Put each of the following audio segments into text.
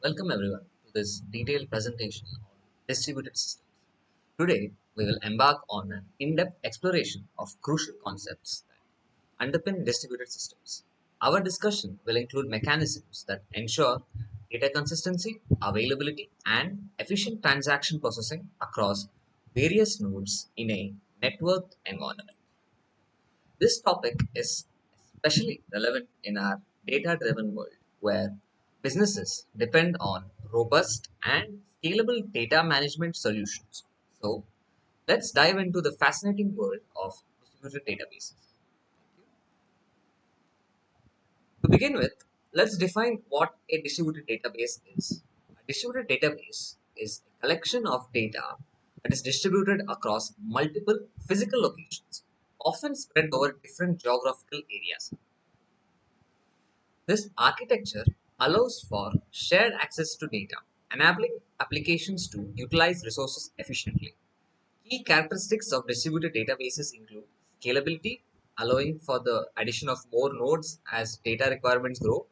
Welcome everyone to this detailed presentation on distributed systems. Today, we will embark on an in-depth exploration of crucial concepts that underpin distributed systems. Our discussion will include mechanisms that ensure data consistency, availability, and efficient transaction processing across various nodes in a networked environment. This topic is especially relevant in our data driven world where businesses depend on robust and scalable data management solutions. So, let's dive into the fascinating world of distributed databases. To begin with, let's define what a distributed database is. A distributed database is a collection of data that is distributed across multiple physical locations, often spread over different geographical areas. This architecture allows for shared access to data, enabling applications to utilize resources efficiently. Key characteristics of distributed databases include scalability, allowing for the addition of more nodes as data requirements grow,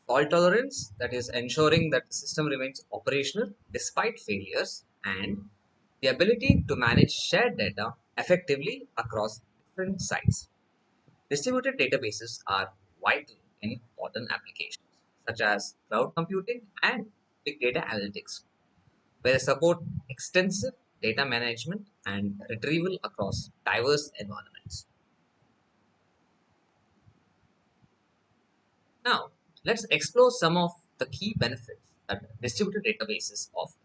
fault tolerance, that is, ensuring that the system remains operational despite failures, and the ability to manage shared data effectively across different sites. Distributed databases are vital in modern applications such as cloud computing and big data analytics, where they support extensive data management and retrieval across diverse environments. Now, let's explore some of the key benefits that distributed databases offer.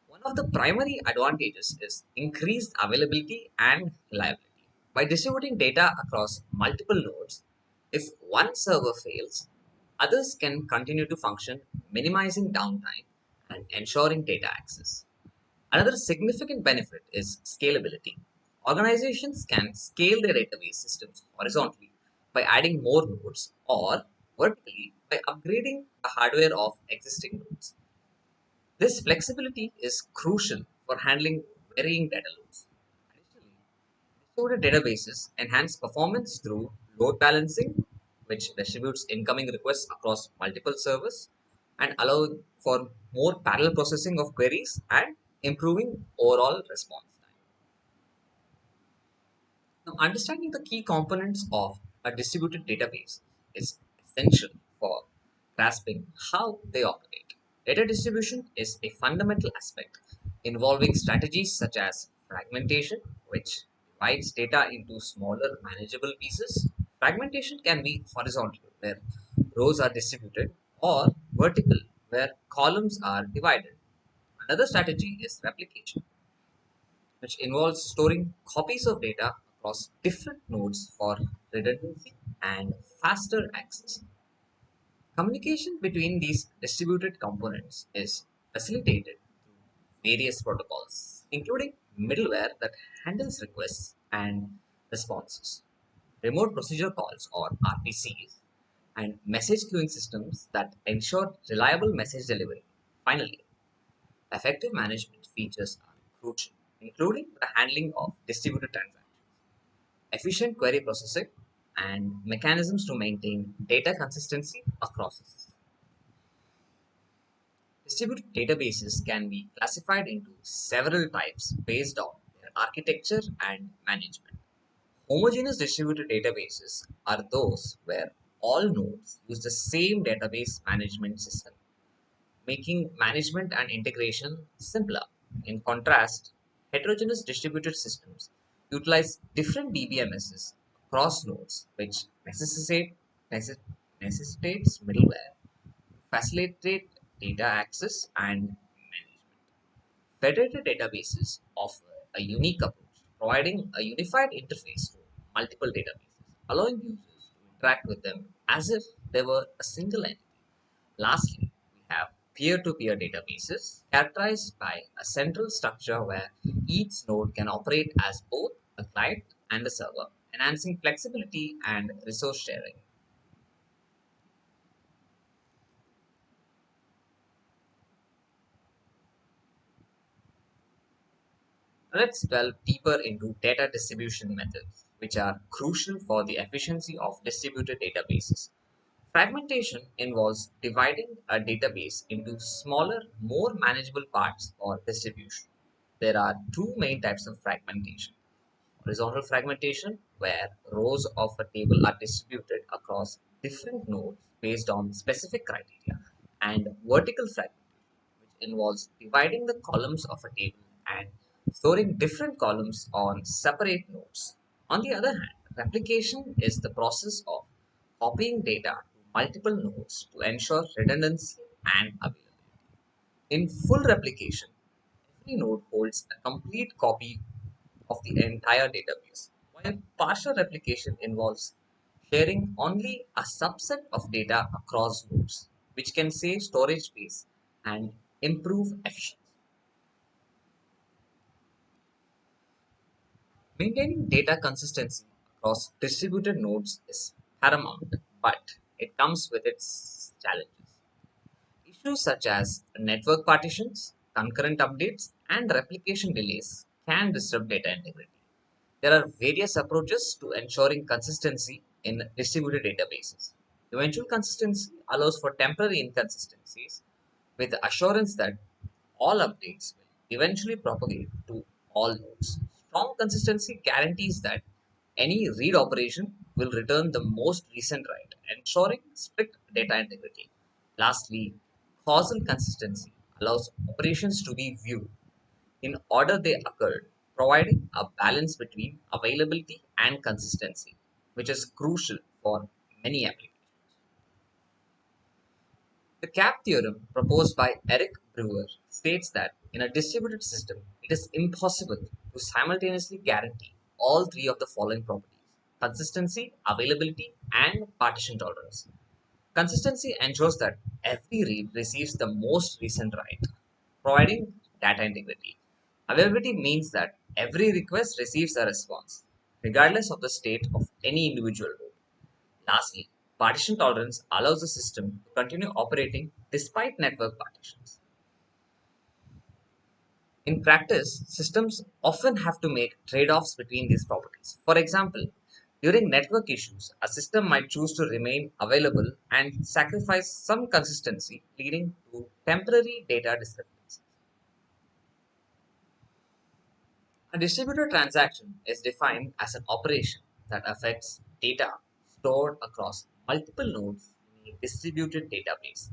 One of the primary advantages is increased availability and reliability. By distributing data across multiple nodes, if one server fails, others can continue to function, minimizing downtime and ensuring data access. Another significant benefit is scalability. Organizations can scale their database systems horizontally by adding more nodes or vertically by upgrading the hardware of existing nodes. This flexibility is crucial for handling varying data loads. Additionally, distributed databases enhance performance through load balancing, which distributes incoming requests across multiple servers and allow for more parallel processing of queries and improving overall response time. Now, understanding the key components of a distributed database is essential for grasping how they operate. Data distribution is a fundamental aspect involving strategies such as fragmentation, which divides data into smaller, manageable pieces. Fragmentation can be horizontal, where rows are distributed, or vertical, where columns are divided. Another strategy is replication, which involves storing copies of data across different nodes for redundancy and faster access. Communication between these distributed components is facilitated through various protocols, including middleware that handles requests and responses, remote procedure calls or RPCs, and message queuing systems that ensure reliable message delivery. Finally, effective management features are crucial, including the handling of distributed transactions, efficient query processing, and mechanisms to maintain data consistency across the system. Distributed databases can be classified into several types based on their architecture and management. Homogeneous distributed databases are those where all nodes use the same database management system, making management and integration simpler. In contrast, heterogeneous distributed systems utilize different DBMSs across nodes, which necessitates middleware, facilitate data access and management. Federated databases offer a unique approach, providing a unified interface to multiple databases, allowing users to interact with them as if they were a single entity. Lastly, we have peer to peer databases characterized by a central structure where each node can operate as both a client and a server, enhancing flexibility and resource sharing. Let's delve deeper into data distribution methods, which are crucial for the efficiency of distributed databases. Fragmentation involves dividing a database into smaller, more manageable parts or distribution. There are two main types of fragmentation: horizontal fragmentation, where rows of a table are distributed across different nodes based on specific criteria, and vertical fragmentation, which involves dividing the columns of a table and storing different columns on separate nodes. On the other hand, replication is the process of copying data to multiple nodes to ensure redundancy and availability. In full replication, every node holds a complete copy of the entire database, while partial replication involves sharing only a subset of data across nodes, which can save storage space and improve efficiency. Maintaining data consistency across distributed nodes is paramount, but it comes with its challenges. Issues such as network partitions, concurrent updates, and replication delays can disrupt data integrity. There are various approaches to ensuring consistency in distributed databases. Eventual consistency allows for temporary inconsistencies with the assurance that all updates will eventually propagate to all nodes. Strong consistency guarantees that any read operation will return the most recent write, ensuring strict data integrity. Lastly, causal consistency allows operations to be viewed in order they occurred, providing a balance between availability and consistency, which is crucial for many applications. The CAP theorem, proposed by Eric Brewer, states that in a distributed system, it is impossible to simultaneously guarantee all three of the following properties: consistency, availability, and partition tolerance. Consistency ensures that every read receives the most recent write, providing data integrity. Availability means that every request receives a response, regardless of the state of any individual node. Lastly, partition tolerance allows the system to continue operating despite network partitions. In practice, systems often have to make trade offs between these properties. For example, during network issues, a system might choose to remain available and sacrifice some consistency, leading to temporary data discrepancies. A distributed transaction is defined as an operation that affects data stored across multiple nodes in a distributed database.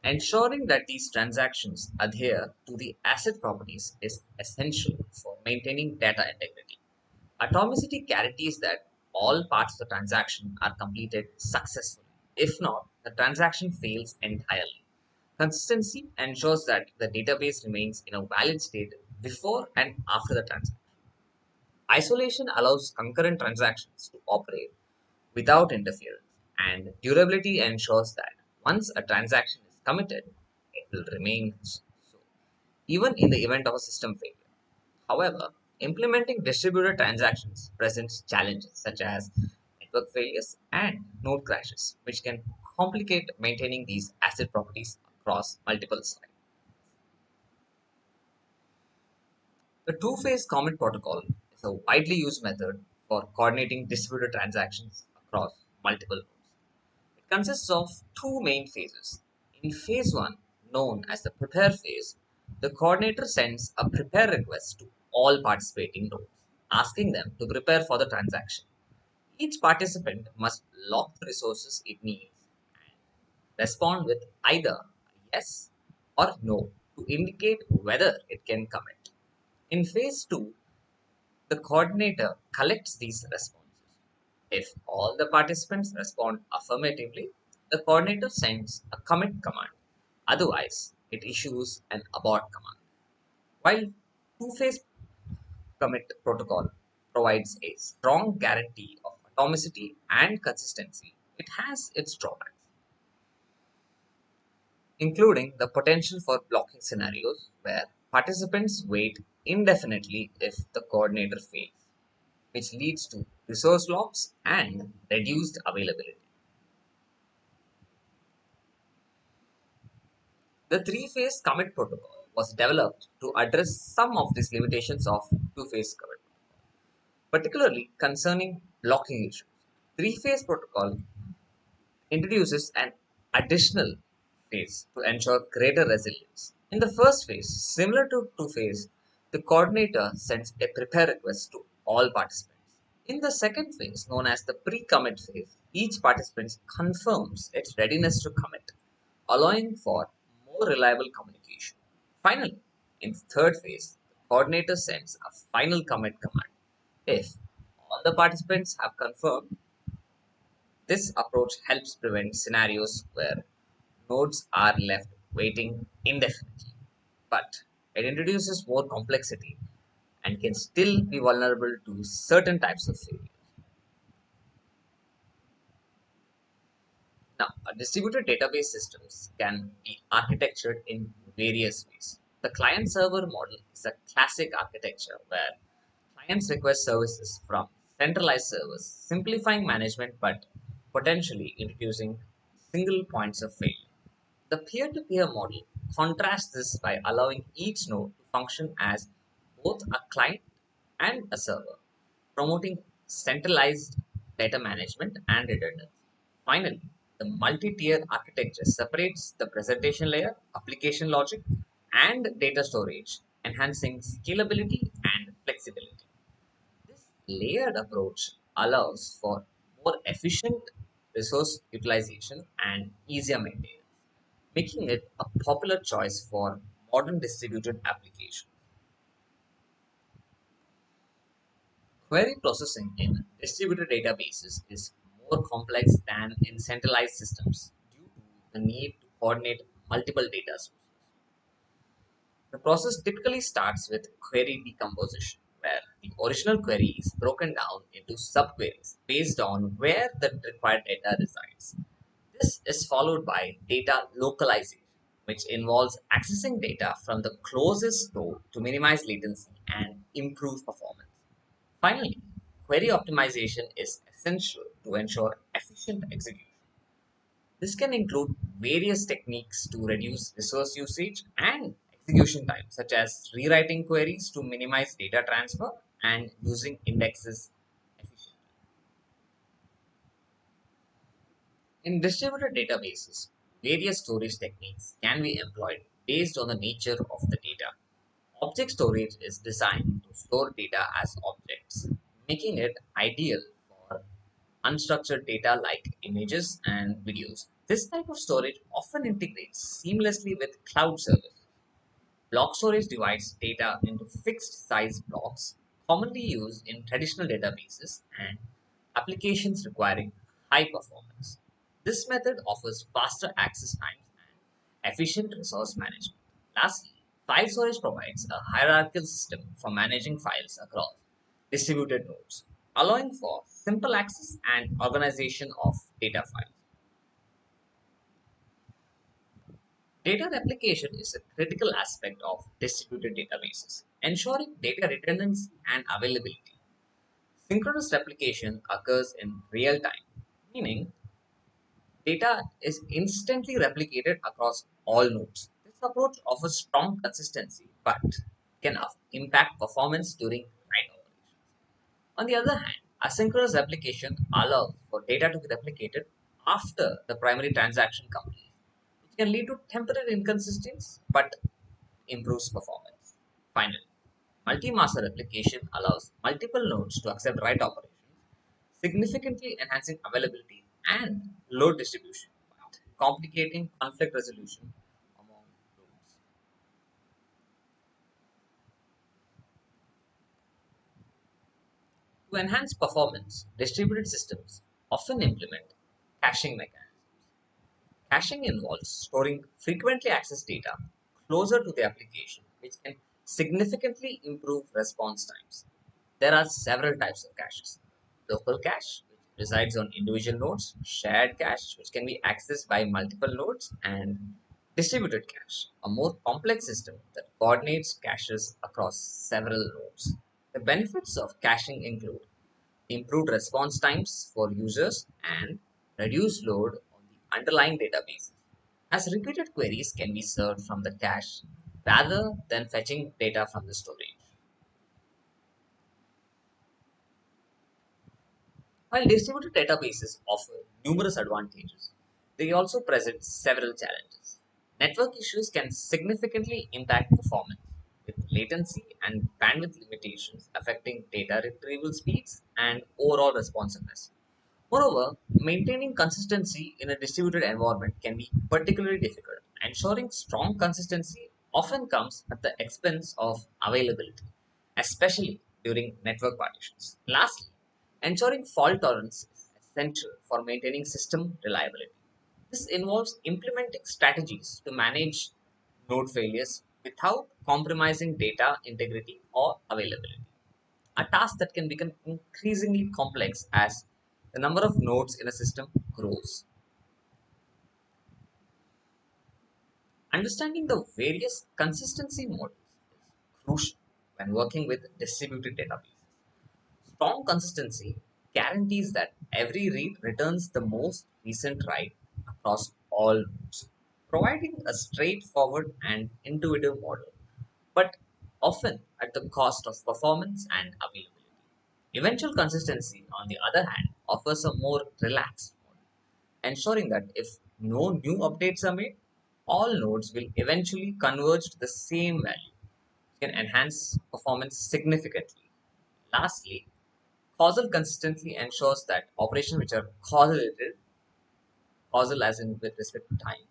Ensuring that these transactions adhere to the asset properties is essential for maintaining data integrity. Atomicity guarantees that all parts of the transaction are completed successfully. If not, the transaction fails entirely. Consistency ensures that the database remains in a valid state before and after the transaction. Isolation allows concurrent transactions to operate without interference, and durability ensures that once a transaction is committed, it will remain so, even in the event of a system failure. However, implementing distributed transactions presents challenges such as network failures and node crashes, which can complicate maintaining these asset properties across multiple sites. The two-phase commit protocol is a widely used method for coordinating distributed transactions across multiple nodes. It consists of two main phases. In phase 1, known as the prepare phase, the coordinator sends a prepare request to all participating nodes, asking them to prepare for the transaction. Each participant must lock the resources it needs and respond with either yes or no to indicate whether it can commit. In phase 2, the coordinator collects these responses. If all the participants respond affirmatively, the coordinator sends a commit command. Otherwise, it issues an abort command. While two-phase commit protocol provides a strong guarantee of atomicity and consistency, it has its drawbacks, including the potential for blocking scenarios where participants wait indefinitely if the coordinator fails, which leads to resource loss and reduced availability. The three-phase commit protocol was developed to address some of these limitations of two-phase commit, particularly concerning blocking issues. Three-phase protocol introduces an additional phase to ensure greater resilience. In the first phase, similar to two-phase, the coordinator sends a prepare request to all participants. In the second phase, known as the pre-commit phase, each participant confirms its readiness to commit, allowing for more reliable communication. Finally, in the third phase, the coordinator sends a final commit command. If all the participants have confirmed, this approach helps prevent scenarios where nodes are left waiting indefinitely. But it introduces more complexity and can still be vulnerable to certain types of failure. Now, a distributed database systems can be architectured in various ways. The client server model is a classic architecture where clients request services from centralized servers, simplifying management but potentially introducing single points of failure. The peer to peer model contrasts this by allowing each node to function as both a client and a server, promoting centralized data management and redundancy. Finally, the multi-tier architecture separates the presentation layer, application logic, and data storage, enhancing scalability and flexibility. This layered approach allows for more efficient resource utilization and easier maintenance, making it a popular choice for modern distributed applications. Query processing in distributed databases is more complex than in centralized systems due to the need to coordinate multiple data sources. The process typically starts with query decomposition, where the original query is broken down into subqueries based on where the required data resides. This is followed by data localization, which involves accessing data from the closest node to minimize latency and improve performance. Finally, query optimization is essential to ensure efficient execution. This can include various techniques to reduce resource usage and execution time, such as rewriting queries to minimize data transfer and using indexes efficiently. In distributed databases, various storage techniques can be employed based on the nature of the data. Object storage is designed to store data as objects, making it ideal for unstructured data like images and videos. This type of storage often integrates seamlessly with cloud services. Block storage divides data into fixed size blocks, commonly used in traditional databases and applications requiring high performance. This method offers faster access times and efficient resource management. Lastly, file storage provides a hierarchical system for managing files across distributed nodes, allowing for simple access and organization of data files. Data replication is a critical aspect of distributed databases, ensuring data redundancy and availability. Synchronous replication occurs in real time, meaning data is instantly replicated across all nodes. This approach offers strong consistency but can impact performance during write operations. On the other hand, asynchronous replication allows for data to be replicated after the primary transaction completes, which can lead to temporary inconsistencies but improves performance. Finally, multi-master replication allows multiple nodes to accept write operations, significantly enhancing availability and load distribution, but complicating conflict resolution among nodes. To enhance performance, distributed systems often implement caching mechanisms. Caching involves storing frequently accessed data closer to the application, which can significantly improve response times. There are several types of caches. Local cache, which resides on individual nodes, shared cache, which can be accessed by multiple nodes, and distributed cache, a more complex system that coordinates caches across several nodes. The benefits of caching include improved response times for users and reduced load on the underlying database, as repeated queries can be served from the cache rather than fetching data from the storage. While distributed databases offer numerous advantages, they also present several challenges. Network issues can significantly impact performance, with latency and bandwidth limitations affecting data retrieval speeds and overall responsiveness. Moreover, maintaining consistency in a distributed environment can be particularly difficult. Ensuring strong consistency often comes at the expense of availability, especially during network partitions. Lastly, ensuring fault tolerance is essential for maintaining system reliability. This involves implementing strategies to manage node failures without compromising data integrity or availability, a task that can become increasingly complex as the number of nodes in a system grows. Understanding the various consistency models is crucial when working with distributed databases. Strong consistency guarantees that every read returns the most recent write across all nodes, providing a straightforward and intuitive model, but often at the cost of performance and availability. Eventual consistency, on the other hand, offers a more relaxed model, ensuring that if no new updates are made, all nodes will eventually converge to the same value, which can enhance performance significantly. Lastly, causal consistency ensures that operations which are correlated, causal as in with respect to time,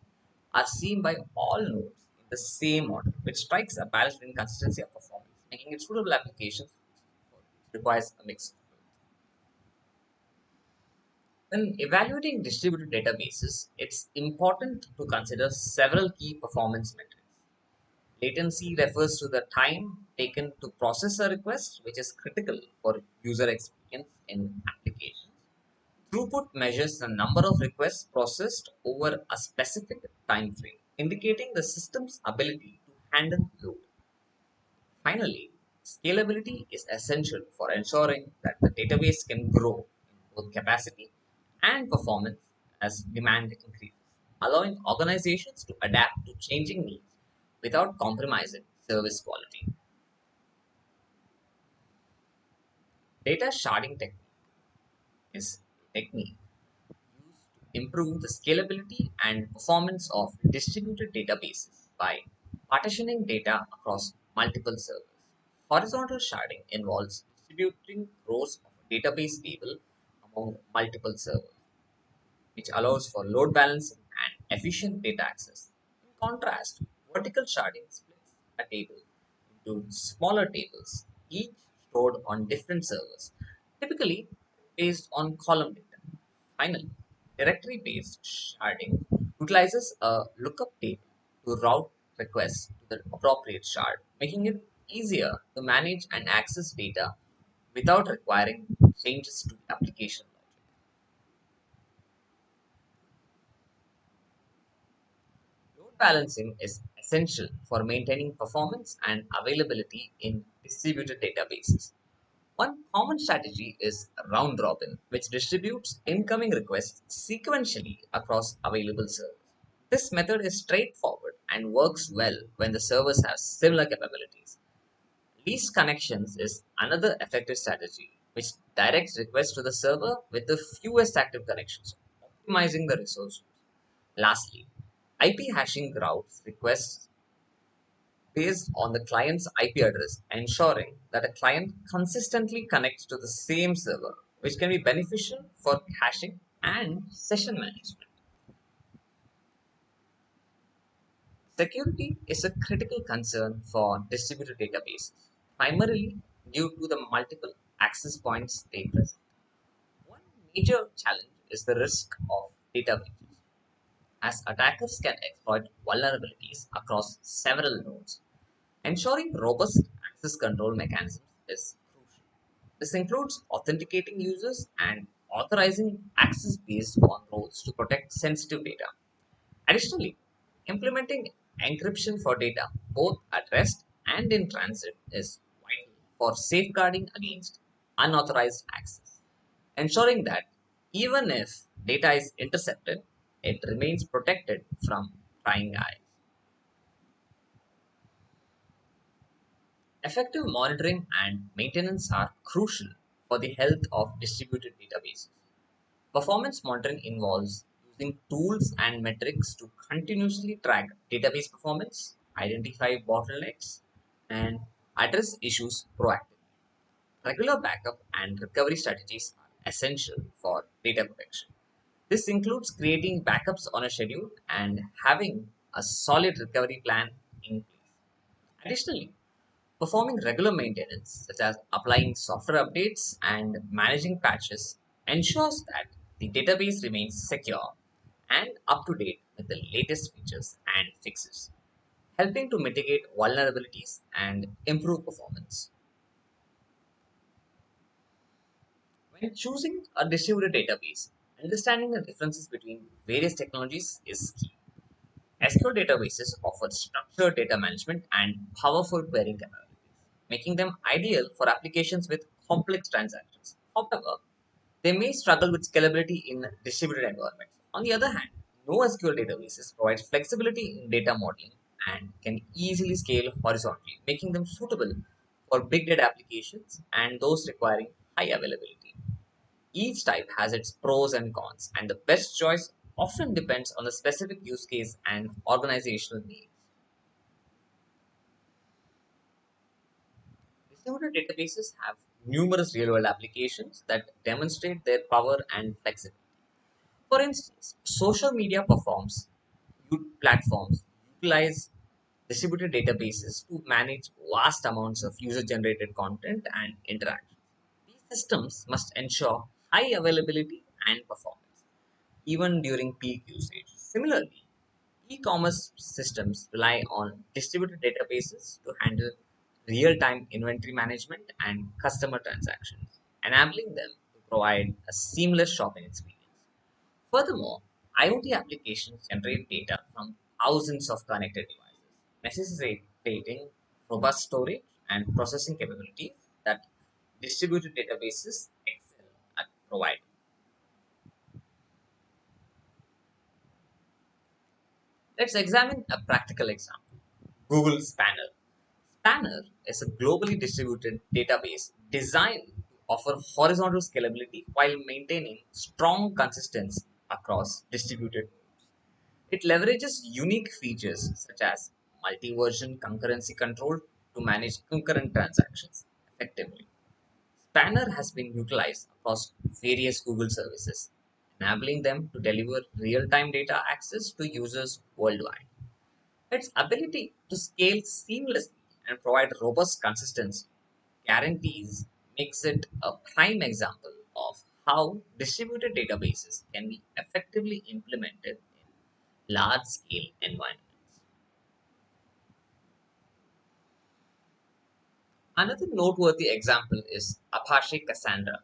are seen by all nodes in the same order, which strikes a balance between consistency and performance, making it suitable applications requires a mix. When evaluating distributed databases, it's important to consider several key performance metrics. Latency refers to the time taken to process a request, which is critical for user experience in applications. Throughput measures the number of requests processed over a specific time frame, indicating the system's ability to handle load. Finally, scalability is essential for ensuring that the database can grow in both capacity and performance as demand increases, allowing organizations to adapt to changing needs without compromising service quality. Data sharding technique is a technique used to improve the scalability and performance of distributed databases by partitioning data across multiple servers. Horizontal sharding involves distributing rows of a database table among multiple servers, which allows for load balancing and efficient data access. In contrast, vertical sharding splits a table into smaller tables, each stored on different servers, typically based on column data. Finally, directory based sharding utilizes a lookup table to route requests to the appropriate shard, making it easier to manage and access data without requiring changes to the application logic. Load balancing is essential for maintaining performance and availability in distributed databases. One common strategy is round robin, which distributes incoming requests sequentially across available servers. This method is straightforward and works well when the servers have similar capabilities. Least connections is another effective strategy, which directs requests to the server with the fewest active connections, optimizing the resource use. Lastly, IP hashing routes requests based on the client's IP address, ensuring that a client consistently connects to the same server, which can be beneficial for caching and session management. Security is a critical concern for distributed databases, primarily due to the multiple access points they present. One major challenge is the risk of data breaches, as attackers can exploit vulnerabilities across several nodes. Ensuring robust access control mechanisms is crucial. This includes authenticating users and authorizing access based on roles to protect sensitive data. Additionally, implementing encryption for data, both at rest and in transit, is vital for safeguarding against unauthorized access, ensuring that even if data is intercepted, it remains protected from prying eyes. Effective monitoring and maintenance are crucial for the health of distributed databases. Performance monitoring involves using tools and metrics to continuously track database performance, identify bottlenecks, and address issues proactively. Regular backup and recovery strategies are essential for data protection. This includes creating backups on a schedule and having a solid recovery plan in place. Additionally, performing regular maintenance, such as applying software updates and managing patches, ensures that the database remains secure and up to date with the latest features and fixes, helping to mitigate vulnerabilities and improve performance. When choosing a distributed database, understanding the differences between various technologies is key. SQL databases offer structured data management and powerful querying capabilities, making them ideal for applications with complex transactions. However, they may struggle with scalability in distributed environments. On the other hand, NoSQL databases provide flexibility in data modeling and can easily scale horizontally, making them suitable for big data applications and those requiring high availability. Each type has its pros and cons, and the best choice often depends on the specific use case and organizational needs. Distributed databases have numerous real world applications that demonstrate their power and flexibility. For instance, social media platforms utilize distributed databases to manage vast amounts of user generated content and interactions. These systems must ensure high availability and performance, even during peak usage. Similarly, e-commerce systems rely on distributed databases to handle real-time inventory management and customer transactions, enabling them to provide a seamless shopping experience. Furthermore, IoT applications generate data from thousands of connected devices, necessitating robust storage and processing capabilities that distributed databases excel at providing. Let's examine a practical example. Google Spanner. Spanner is a globally distributed database designed to offer horizontal scalability while maintaining strong consistency across distributed nodes. It leverages unique features such as multi-version concurrency control to manage concurrent transactions effectively. Spanner has been utilized across various Google services, enabling them to deliver real-time data access to users worldwide. Its ability to scale seamlessly and provide robust consistency guarantees makes it a prime example of how distributed databases can be effectively implemented in large scale environments. Another noteworthy example is Apache Cassandra,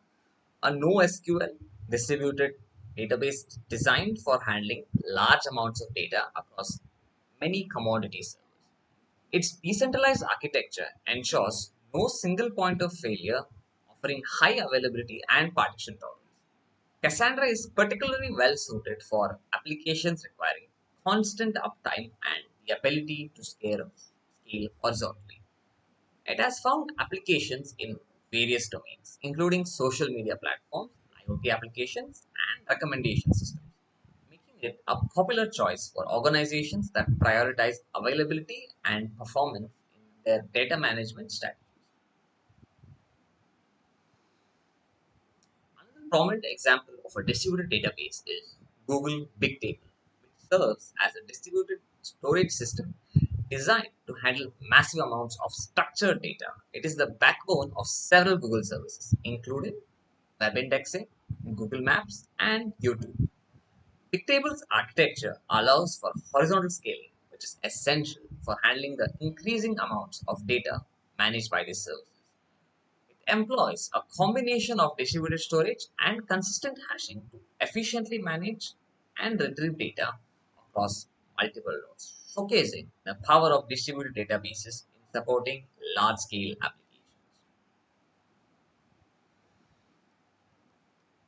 a NoSQL distributed database designed for handling large amounts of data across many commodity servers. Its decentralized architecture ensures no single point of failure, offering high availability and partition tolerance. Cassandra is particularly well suited for applications requiring constant uptime and the ability to scale horizontally. It has found applications in various domains, including social media platforms, IoT applications, and recommendation systems, making it a popular choice for organizations that prioritize availability and performance in their data management strategies. Another prominent example of a distributed database is Google Bigtable, which serves as a distributed storage system designed to handle massive amounts of structured data. It is the backbone of several Google services, including web indexing, Google Maps, and YouTube. Bigtable's architecture allows for horizontal scaling, which is essential for handling the increasing amounts of data managed by these services. It employs a combination of distributed storage and consistent hashing to efficiently manage and retrieve data across multiple nodes, showcasing the power of distributed databases in supporting large scale applications.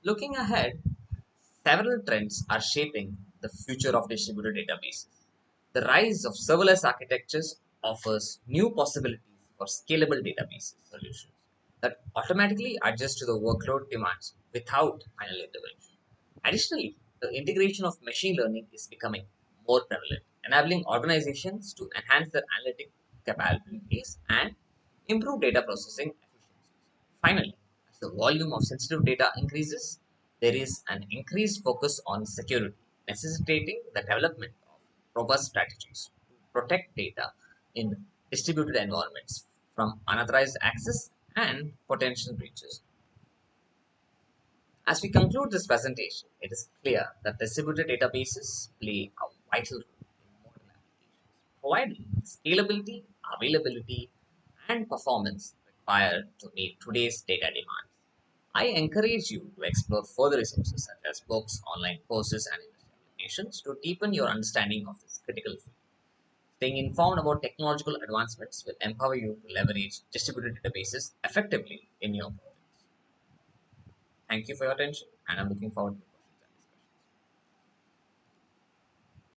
Looking ahead, several trends are shaping the future of distributed databases. The rise of serverless architectures offers new possibilities for scalable database solutions that automatically adjust to the workload demands without manual intervention. Additionally, The integration of machine learning is becoming more prevalent, enabling organizations to enhance their analytic capabilities and improve data processing efficiency. Finally, as the volume of sensitive data increases, there is an increased focus on security, necessitating the development of robust strategies to protect data in distributed environments from unauthorized access and potential breaches. As we conclude this presentation, it is clear that distributed databases play a vital role in modern applications, providing scalability, availability, and performance required to meet today's data demands. I encourage you to explore further resources such as books, online courses, and industry applications to deepen your understanding of this critical field. Staying informed about technological advancements will empower you to leverage distributed databases effectively in your projects. Thank you for your attention, and I'm looking forward to